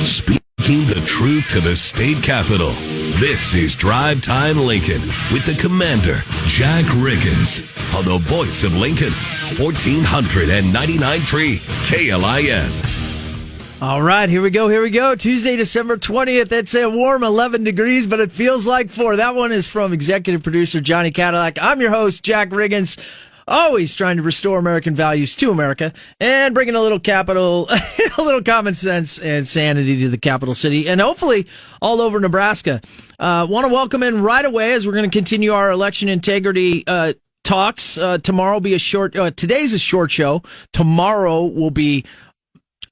Speaking the truth to the state capitol. This is Drive Time Lincoln with the Commander, Jack Riggins, on the voice of Lincoln, 1499.3 KLIN. All right, here we go. Tuesday, December 20th. It's a warm 11 degrees, but it feels like 4. That one is from executive producer Johnny Cadillac. I'm your host, Jack Riggins, always trying to restore American values to America and bringing a little a little common sense and sanity to the capital city and hopefully all over Nebraska. Want to welcome in right away as we're going to continue our election integrity talks. Tomorrow will be today's a short show. Tomorrow will be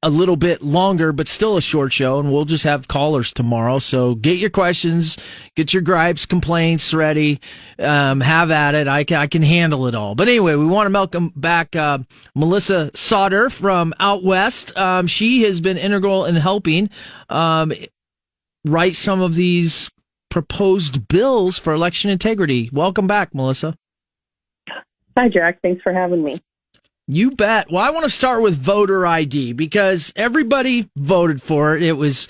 a little bit longer, but still a short show, and we'll just have callers tomorrow. So get your questions, get your gripes, complaints ready, have at it. I can handle it all. But anyway, we want to welcome back Melissa Sauder from out west. She has been integral in helping write some of these proposed bills for election integrity. Welcome back, Melissa. Hi, Jack. Thanks for having me. You bet. Well, I want to start with voter ID because everybody voted for it. It was,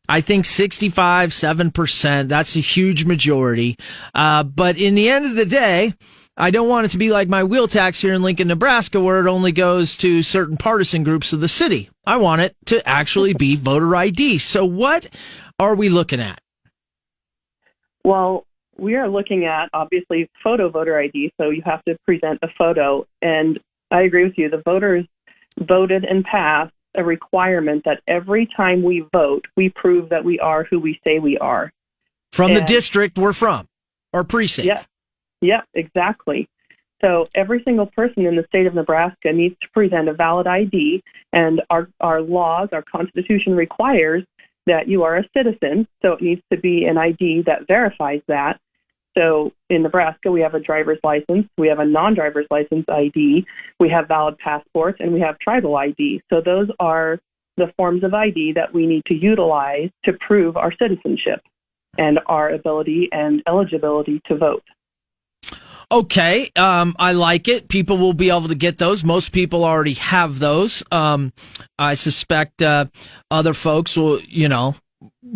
I think, 7%. That's a huge majority. But in the end of the day, I don't want it to be like my wheel tax here in Lincoln, Nebraska, where it only goes to certain partisan groups of the city. I want it to actually be voter ID. So what are we looking at? Well, we are looking at, obviously, photo voter ID. So you have to present a photo. And I agree with you. The voters voted and passed a requirement that every time we vote, we prove that we are who we say we are. From the district we're from, or precinct. Yeah, exactly. So every single person in the state of Nebraska needs to present a valid ID, and our laws, our Constitution requires that you are a citizen, so it needs to be an ID that verifies that. So in Nebraska, we have a driver's license, we have a non-driver's license ID, we have valid passports, and we have tribal ID. So those are the forms of ID that we need to utilize to prove our citizenship and our ability and eligibility to vote. Okay, I like it. People will be able to get those. Most people already have those. I suspect other folks will,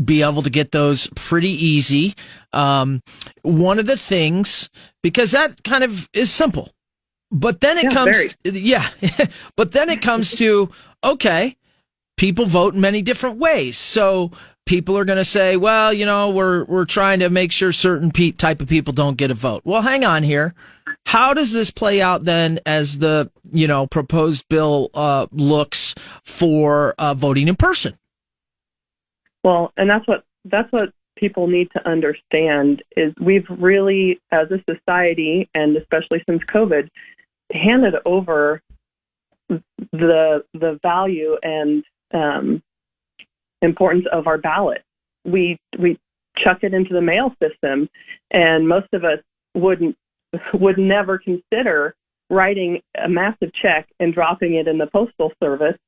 be able to get those pretty easy. One of the things, because that kind of is simple, but then it but then it comes to, okay, people vote in many different ways. So people are going to say, well, we're trying to make sure certain type of people don't get a vote. Well, hang on here. How does this play out then as the, proposed bill looks for voting in person? Well, and that's what people need to understand is we've really, as a society, and especially since COVID, handed over the value and importance of our ballot. We chuck it into the mail system, and most of us would never consider writing a massive check and dropping it in the postal service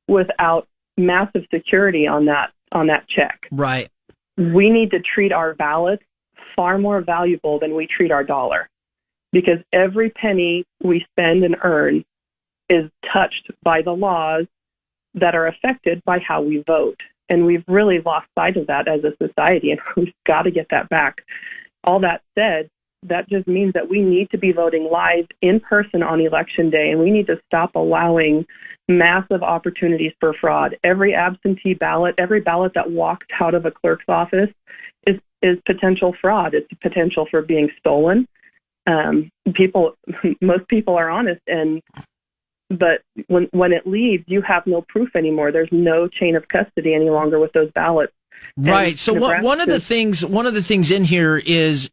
without massive security on that check. Right. We need to treat our ballots far more valuable than we treat our dollar, because every penny we spend and earn is touched by the laws that are affected by how we vote. And we've really lost sight of that as a society, and we've got to get that back. All that said, that just means that we need to be voting live in person on Election Day, and we need to stop allowing massive opportunities for fraud. Every absentee ballot, every ballot that walks out of a clerk's office is potential fraud. It's potential for being stolen. Most people are honest, but when it leaves, you have no proof anymore. There's no chain of custody any longer with those ballots. Right. So one of the things in here is,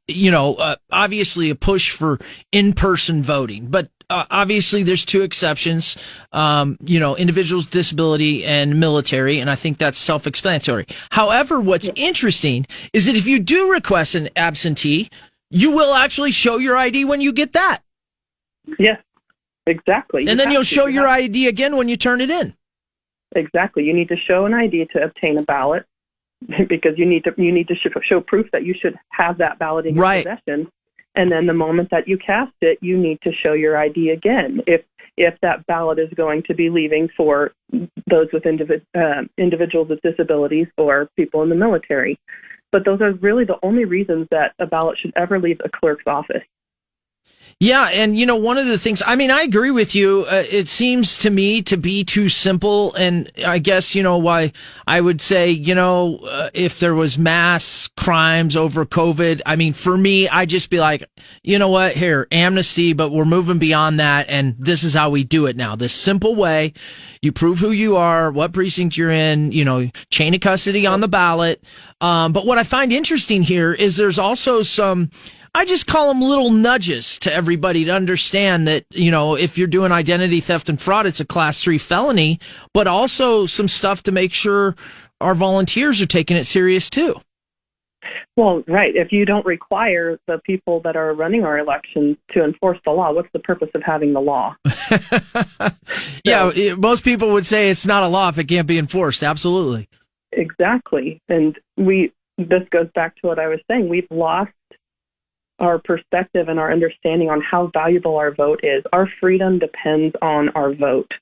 obviously a push for in-person voting, but obviously there's two exceptions, individuals, disability, and military, and I think that's self-explanatory. However, what's interesting is that if you do request an absentee, you will actually show your ID when you get that. Yes, exactly. And then you'll show your ID again when you turn it in. Exactly. You need to show an ID to obtain a ballot, because you need to show proof that you should have that ballot in your possession. And then the moment that you cast it, you need to show your ID again if that ballot is going to be leaving for those with individuals with disabilities or people in the military. But those are really the only reasons that a ballot should ever leave a clerk's office. Yeah, and one of the things, I agree with you. It seems to me to be too simple, and I guess, why I would say, if there was mass crimes over COVID, for me, I'd just be like, you know what, here, amnesty, but we're moving beyond that, and this is how we do it now. This simple way, you prove who you are, what precinct you're in, chain of custody on the ballot. But what I find interesting here is there's also some, I just call them little nudges to everybody to understand that, if you're doing identity theft and fraud, it's a class 3 felony, but also some stuff to make sure our volunteers are taking it serious too. Well, right. If you don't require the people that are running our elections to enforce the law, what's the purpose of having the law? Yeah, most people would say it's not a law if it can't be enforced. Absolutely. Exactly. And this goes back to what I was saying. We've lost our perspective and our understanding on how valuable our vote is. Our freedom depends on our vote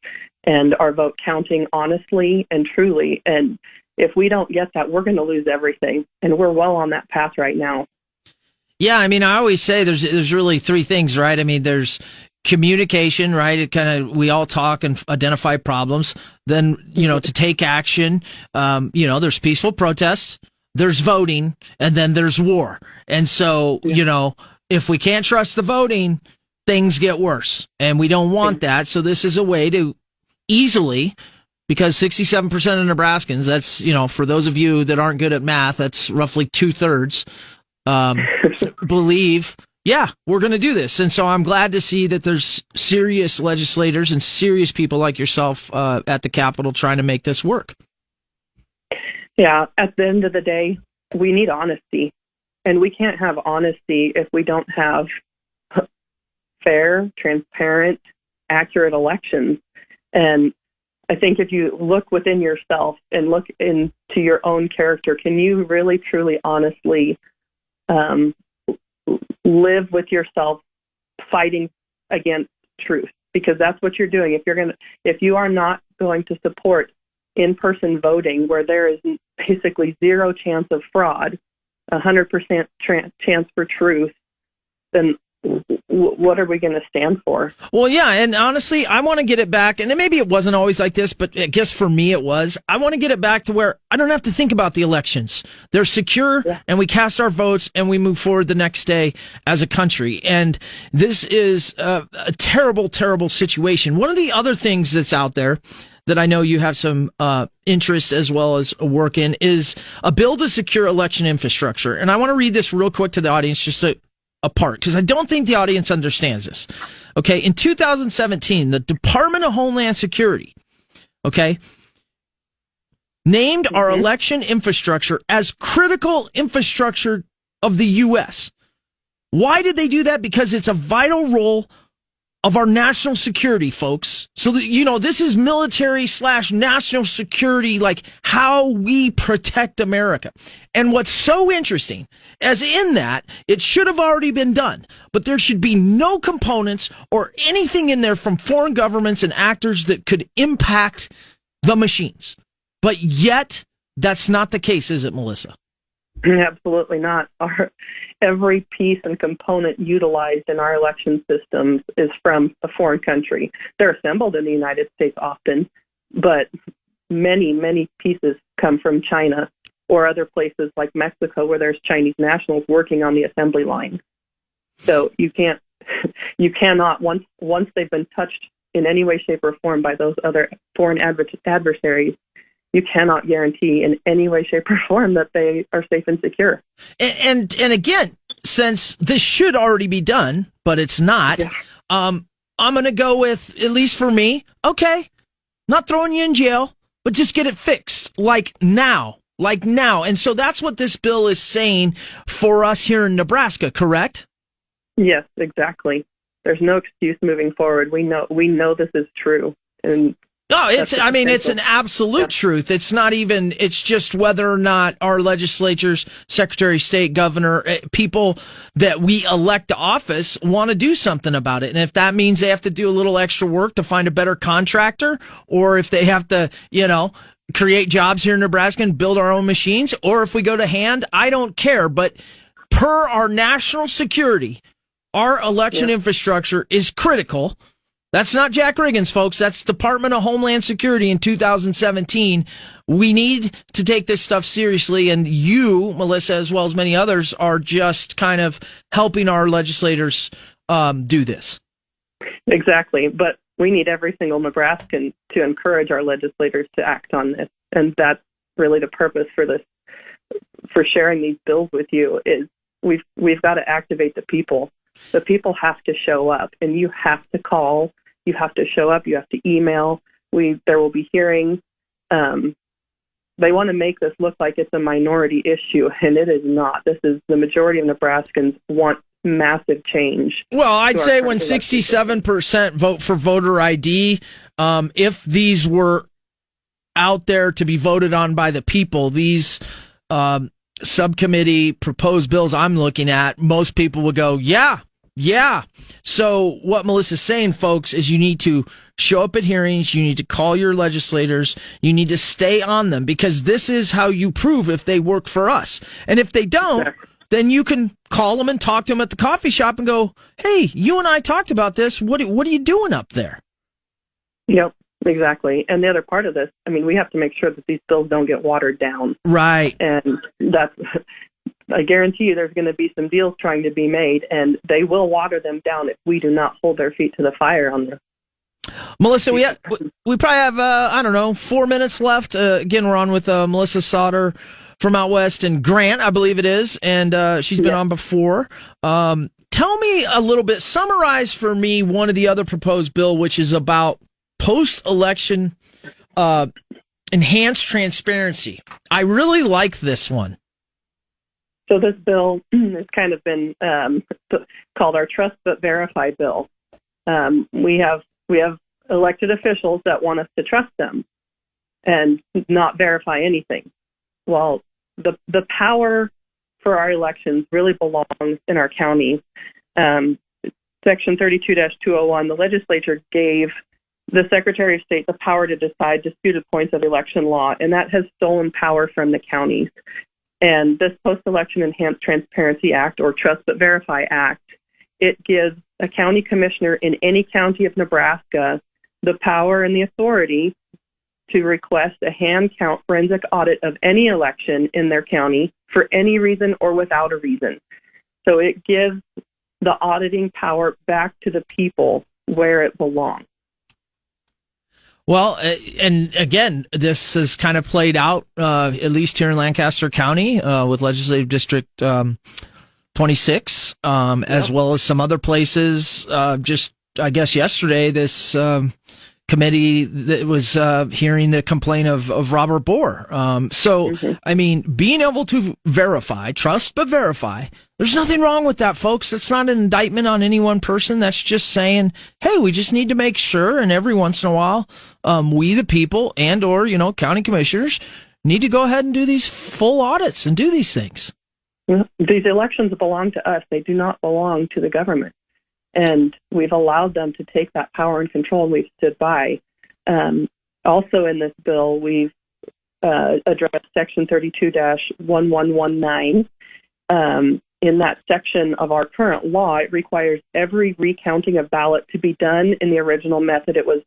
and our vote counting honestly and truly. And if we don't get that, we're going to lose everything. And we're well on that path right now. Yeah, I always say there's really three things, right? There's communication, right? We all talk and identify problems. Then, to take action, there's peaceful protests. There's voting, and then there's war. And so, if we can't trust the voting, things get worse. And we don't want that. So this is a way to easily, because 67% of Nebraskans, that's, for those of you that aren't good at math, that's roughly 2/3, believe, yeah, we're going to do this. And so I'm glad to see that there's serious legislators and serious people like yourself at the Capitol trying to make this work. Yeah, at the end of the day, we need honesty. And we can't have honesty if we don't have fair, transparent, accurate elections. And I think if you look within yourself and look into your own character, can you really, truly, honestly live with yourself fighting against truth? Because that's what you're doing. If you are not going to support in-person voting where there is basically zero chance of fraud, 100% chance for truth, then what are we going to stand for? Well, yeah, and honestly, I want to get it back, and maybe it wasn't always like this, but I guess for me it was. I want to get it back to where I don't have to think about the elections. They're secure, and we cast our votes, and we move forward the next day as a country. And this is a terrible, terrible situation. One of the other things that's out there that I know you have some interest as well as work in is a bill to secure election infrastructure. And I want to read this real quick to the audience, just a part, because I don't think the audience understands this. Okay, in 2017, the Department of Homeland Security, named our election infrastructure as critical infrastructure of the U.S. Why did they do that? Because it's a vital role of our national security, folks. So, this is military/national security, like how we protect America. And what's so interesting, as in that, it should have already been done, but there should be no components or anything in there from foreign governments and actors that could impact the machines. But yet, that's not the case, is it, Melissa? Absolutely not. Every piece and component utilized in our election systems is from a foreign country. They're assembled in the United States often, but many, many pieces come from China or other places like Mexico where there's Chinese nationals working on the assembly line. So you cannot, once they've been touched in any way, shape, or form by those other foreign adversaries, you cannot guarantee in any way, shape, or form that they are safe and secure. And again, since this should already be done, but it's not, I'm going to go with, at least for me, okay, not throwing you in jail, but just get it fixed, like now. And so that's what this bill is saying for us here in Nebraska, correct? Yes, exactly. There's no excuse moving forward. We know this is true. And No, it's an absolute truth. It's not even, it's just whether or not our legislatures, Secretary of State, Governor, people that we elect to office want to do something about it. And if that means they have to do a little extra work to find a better contractor, or if they have to, create jobs here in Nebraska and build our own machines, or if we go to hand, I don't care. But per our national security, our election infrastructure is critical. That's not Jack Riggins, folks. That's Department of Homeland Security in 2017. We need to take this stuff seriously, and you, Melissa, as well as many others, are just kind of helping our legislators do this. Exactly, but we need every single Nebraskan to encourage our legislators to act on this, and that's really the purpose for this, for sharing these bills with you, is we've got to activate the people. The people have to show up, and you have to call. You have to show up. You have to email. There will be hearings. They want to make this look like it's a minority issue, and it is not. This is the majority of Nebraskans want massive change. Well, I'd say when 67% vote for voter ID, if these were out there to be voted on by the people, these subcommittee proposed bills I'm looking at, most people would go, yeah. So what Melissa's saying, folks, is you need to show up at hearings. You need to call your legislators. You need to stay on them, because this is how you prove if they work for us. And if they don't, then you can call them and talk to them at the coffee shop and go, hey, you and I talked about this. What are you doing up there? Yep, exactly. And the other part of this, we have to make sure that these bills don't get watered down. Right. And I guarantee you there's going to be some deals trying to be made, and they will water them down if we do not hold their feet to the fire on this. Melissa, we probably have, 4 minutes left. Again, we're on with Melissa Sauder from out west, and Grant, I believe it is, and she's been on before. Tell me a little bit, summarize for me one of the other proposed bill, which is about post-election enhanced transparency. I really like this one. So this bill has kind of been called our Trust But Verify bill. We have elected officials that want us to trust them and not verify anything. Well, the power for our elections really belongs in our county. Section 32-201, the legislature gave the Secretary of State the power to decide disputed points of election law, and that has stolen power from the counties. And this Post-Election Enhanced Transparency Act, or Trust But Verify Act, it gives a county commissioner in any county of Nebraska the power and the authority to request a hand count forensic audit of any election in their county for any reason or without a reason. So it gives the auditing power back to the people where it belongs. Well, and again, this has kind of played out, at least here in Lancaster County, with Legislative District 26, as well as some other places. Just, I guess, yesterday, this committee that was hearing the complaint of Robert Bohr. Being able to verify, trust but verify, there's nothing wrong with that, folks. That's not an indictment on any one person. That's just saying, hey, we just need to make sure, and every once in a while, we the people and or, county commissioners need to go ahead and do these full audits and do these things. These elections belong to us. They do not belong to the government. And we've allowed them to take that power and control, and we've stood by. Also in this bill, we've addressed Section 32-1119. In that section of our current law, it requires every recounting of ballot to be done in the original method it was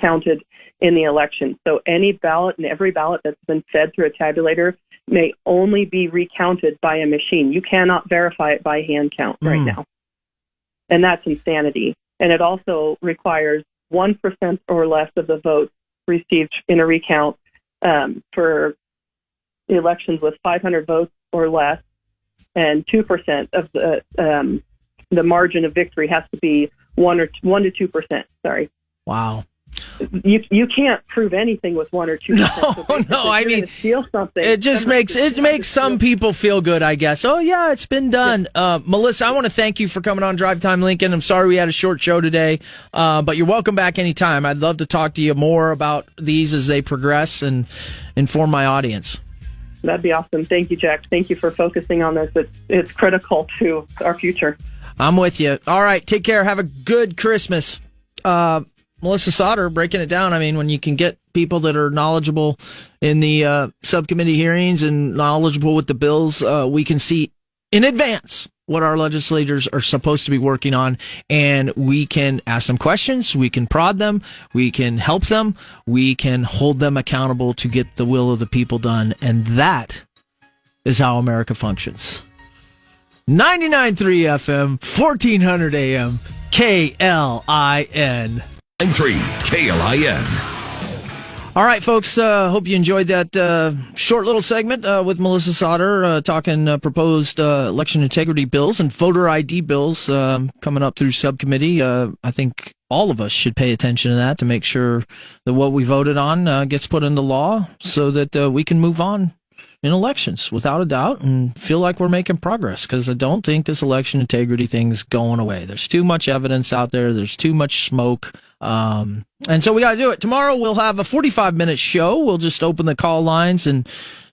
counted in the election. So any ballot and every ballot that's been fed through a tabulator may only be recounted by a machine. You cannot verify it by hand count right now. And that's insanity. And it also requires 1% or less of the votes received in a recount for elections with 500 votes or less, and 2% of the margin of victory has to be 1 to 2%. Sorry. Wow. You can't prove anything with 1 or 2%. No. I mean, steal something. It just makes some people feel good, I guess. Oh yeah, it's been done. Yeah. Melissa, I want to thank you for coming on Drive Time Lincoln. I'm sorry we had a short show today, but you're welcome back anytime. I'd love to talk to you more about these as they progress and inform my audience. That'd be awesome. Thank you, Jack. Thank you for focusing on this. It's critical to our future. I'm with you. All right, take care. Have a good Christmas. Melissa Sauder, breaking it down. I mean, when you can get people that are knowledgeable in the subcommittee hearings and knowledgeable with the bills, we can see in advance what our legislators are supposed to be working on, and we can ask them questions, we can prod them, we can help them, we can hold them accountable to get the will of the people done, and that is how America functions. 99.3 FM, 1400 AM, KLIN. 93 KLIN. All right, folks, hope you enjoyed that short little segment with Melissa Sauder talking proposed election integrity bills and voter ID bills coming up through subcommittee. I think all of us should pay attention to that to make sure that what we voted on gets put into law so that we can move on in elections without a doubt and feel like we're making progress, because I don't think this election integrity thing's going away. There's too much evidence out there. There's too much smoke. And so we got to do it. Tomorrow we'll have a 45-minute show. We'll just open the call lines and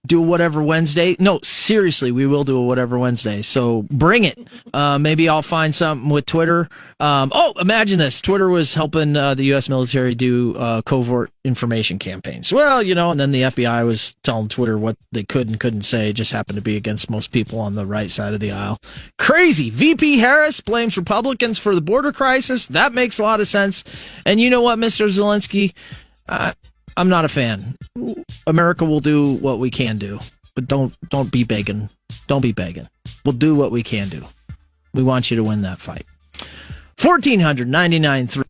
do a Whatever Wednesday. No, seriously, we will do a Whatever Wednesday. So bring it. Maybe I'll find something with Twitter. Imagine this. Twitter was helping the U.S. military do covert information campaigns. Well, and then the FBI was telling Twitter what they could and couldn't say. It just happened to be against most people on the right side of the aisle. Crazy. VP Harris blames Republicans for the border crisis. That makes a lot of sense. And you know what, Mr. Zelensky? I'm not a fan. America will do what we can do, but don't be begging. Don't be begging. We'll do what we can do. We want you to win that fight. 1499.3